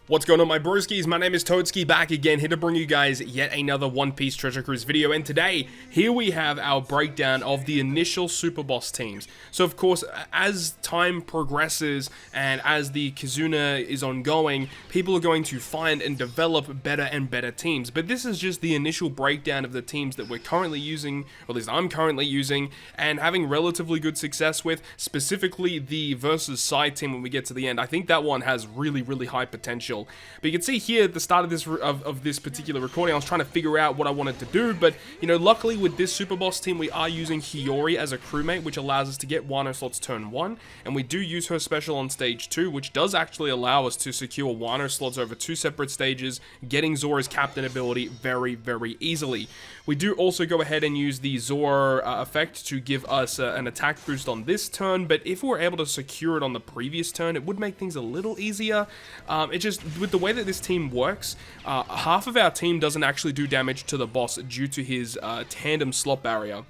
What's going on, my broskiis? My name is Toadskii, back again, here to bring you guys yet another One Piece Treasure Cruise video, and today, here we have our breakdown of the initial Super Boss teams. So of course, as time progresses, and as the KIZUNA is ongoing, people are going to find and develop better and better teams, but this is just the initial breakdown of the teams that we're currently using, or at least I'm currently using, and having relatively good success with, specifically the versus side team when we get to the end. I think that one has really high potential. But you can see here at the start of this particular recording, I was trying to figure out what I wanted to do, but you know, luckily with this Super Boss team, we are using Hiyori as a crewmate, which allows us to get Wano slots turn 1, and we do use her special on stage 2, which does actually allow us to secure Wano slots over 2 separate stages, getting Zora's captain ability very easily. We do also go ahead and use the Zora effect to give us an attack boost on this turn, but if we were able to secure it on the previous turn, it would make things a little easier. It just, with the way that this team works, half of our team doesn't actually do damage to the boss due to his tandem slot barrier.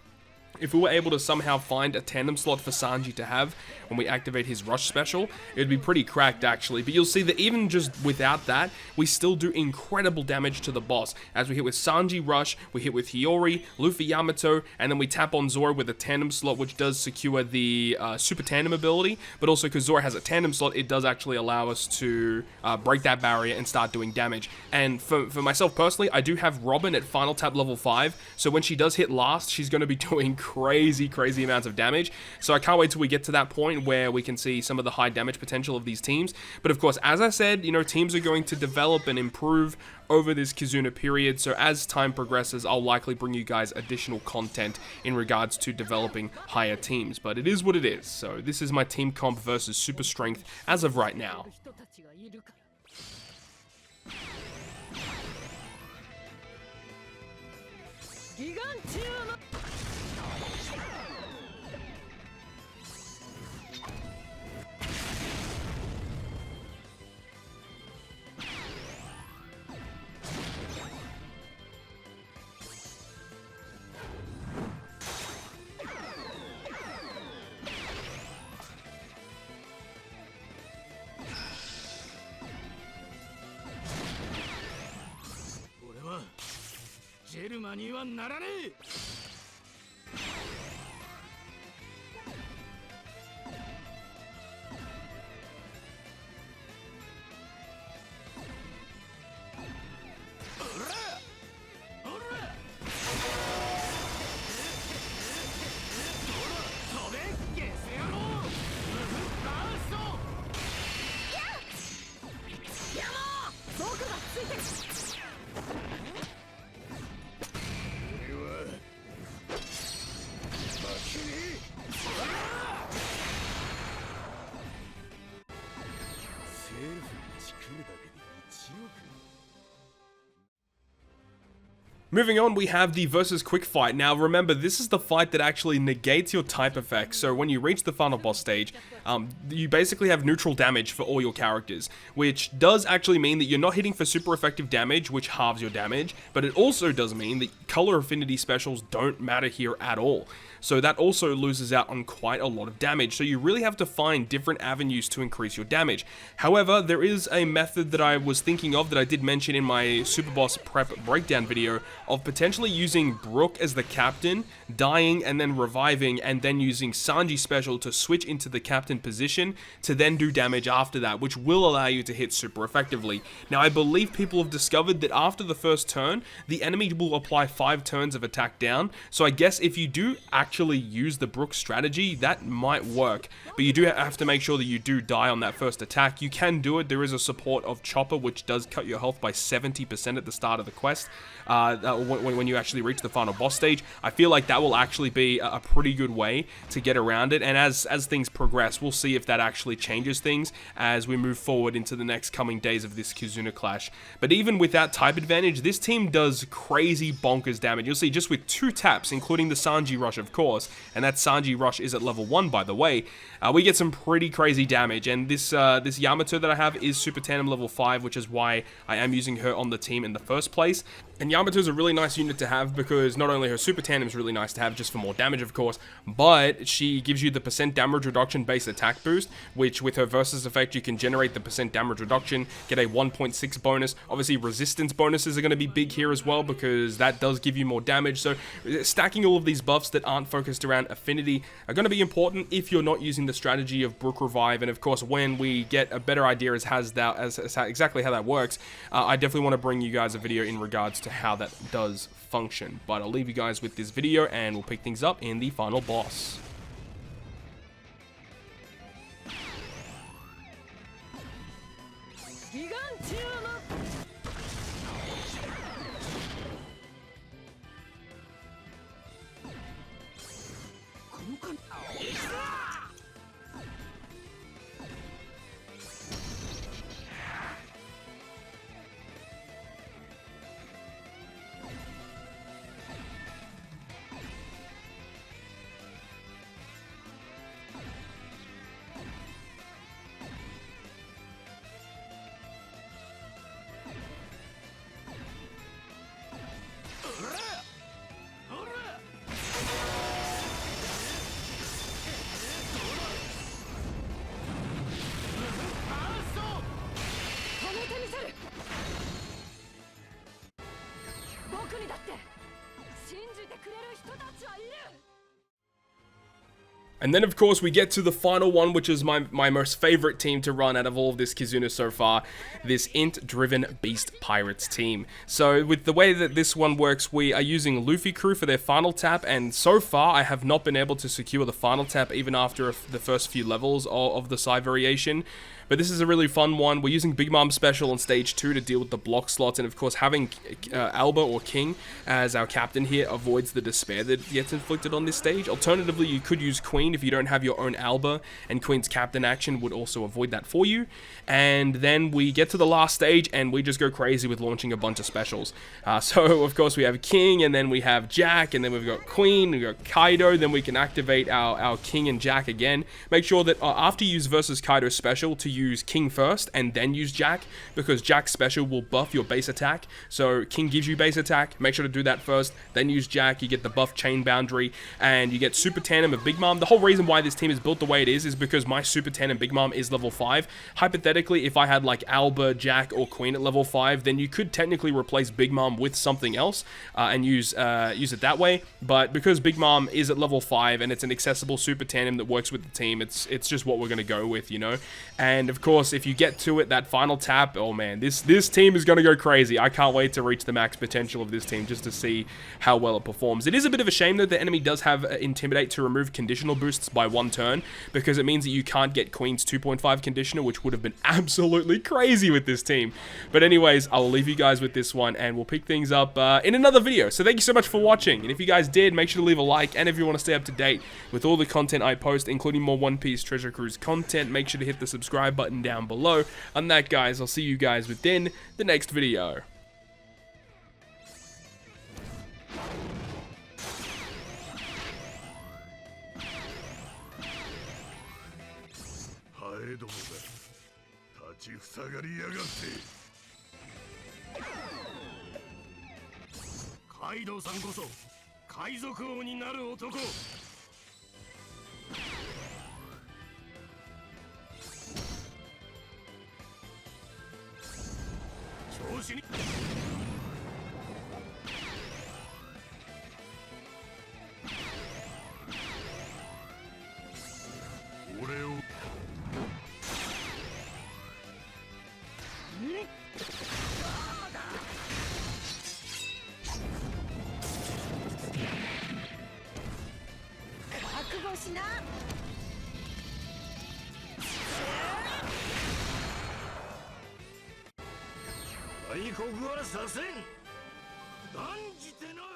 If we were able to somehow find a tandem slot for Sanji to have when we activate his rush special, it would be pretty cracked actually. But you'll see that even just without that, we still do incredible damage to the boss. As we hit with Sanji rush, we hit with Hiyori, Luffy Yamato, and then we tap on Zora with a tandem slot, which does secure the super tandem ability. But also because Zora has a tandem slot, it does actually allow us to break that barrier and start doing damage. And for myself personally, I do have Robin at final tap level 5, so when she does hit last, she's going to be doing crazy amounts of damage. So I can't wait till we get to that point where we can see some of the high damage potential of these teams. But of course, as I said, you know, teams are going to develop and improve over this KIZUNA period, so as time progresses, I'll likely bring you guys additional content in regards to developing higher teams, but it is what it is. So this is my team comp versus super strength as of right now. Moving on, we have the versus quick fight. Now remember, this is the fight that actually negates your type effects. So when you reach the final boss stage, you basically have neutral damage for all your characters, which does actually mean that you're not hitting for super effective damage, which halves your damage, but it also does mean that color affinity specials don't matter here at all. So that also loses out on quite a lot of damage, so you really have to find different avenues to increase your damage. However, there is a method that I was thinking of that I did mention in my Super Boss prep breakdown video of potentially using Brook as the captain, dying and then reviving, and then using Sanji special to switch into the captain position to then do damage after that, which will allow you to hit super effectively. Now I believe people have discovered that after the first turn, the enemy will apply 5 turns of attack down, so I guess if you do actually use the Brook strategy, that might work, but you do have to make sure that you do die on that first attack. You can do it. There is a support of Chopper, which does cut your health by 70% at the start of the quest when you actually reach the final boss stage. I feel like that will actually be a pretty good way to get around it, and as things progress, we'll see if that actually changes things as we move forward into the next coming days of this KIZUNA clash. But even with that type advantage, this team does crazy bonkers damage. You'll see just with 2 taps, including the Sanji rush of course, and that Sanji rush is at level 1 by the way, we get some pretty crazy damage. And this Yamato that I have is Super Tandem level 5, which is why I am using her on the team in the first place. And Yamato's a really really nice unit to have because not only her super tandem is really nice to have just for more damage, of course, but she gives you the % damage reduction base attack boost, which with her versus effect, you can generate the % damage reduction, get a 1.6 bonus. Obviously, resistance bonuses are going to be big here as well because that does give you more damage. So stacking all of these buffs that aren't focused around affinity are going to be important if you're not using the strategy of Brook Revive. And of course, when we get a better idea as exactly how that works, I definitely want to bring you guys a video in regards to how that does function. But I'll leave you guys with this video and we'll pick things up in the final boss. And then, of course, we get to the final one, which is my most favorite team to run out of all of this KIZUNA so far, this Int-driven Beast Pirates team. So, with the way that this one works, we are using Luffy Crew for their final tap, and so far, I have not been able to secure the final tap even after the first few levels of the Psy variation. But this is a really fun one. We're using Big Mom Special on stage 2 to deal with the block slots, and of course having ALBER or King as our captain here avoids the despair that gets inflicted on this stage. Alternatively, you could use Queen if you don't have your own ALBER, and Queen's captain action would also avoid that for you. And then we get to the last stage and we just go crazy with launching a bunch of specials. So of course we have King, and then we have Jack, and then we've got Queen, we've got Kaido, then we can activate our King and Jack again. Make sure that after you use versus Kaido special to use King first and then use Jack, because Jack's special will buff your base attack. So King gives you base attack, make sure to do that first, then use Jack, you get the buff chain boundary, and you get super tandem of Big Mom. The whole reason why this team is built the way it is because my super tandem Big Mom is level 5. Hypothetically, if I had like ALBER, Jack, or Queen at level 5, then you could technically replace Big Mom with something else and use it that way. But because Big Mom is at level 5 and it's an accessible super tandem that works with the team, it's just what we're going to go with, you know. And of course, if you get to it, that final tap, oh man, this team is going to go crazy. I can't wait to reach the max potential of this team just to see how well it performs. It is a bit of a shame that the enemy does have Intimidate to remove conditional boosts by 1 turn, because it means that you can't get Queen's 2.5 conditional, which would have been absolutely crazy with this team. But anyways, I'll leave you guys with this one and we'll pick things up in another video. So thank you so much for watching, and if you guys did, make sure to leave a like, and if you want to stay up to date with all the content I post, including more One Piece Treasure Cruise content, make sure to hit the subscribe button down below. On that, guys, I'll see you guys within the next video. Ericvはさせん。断じてな。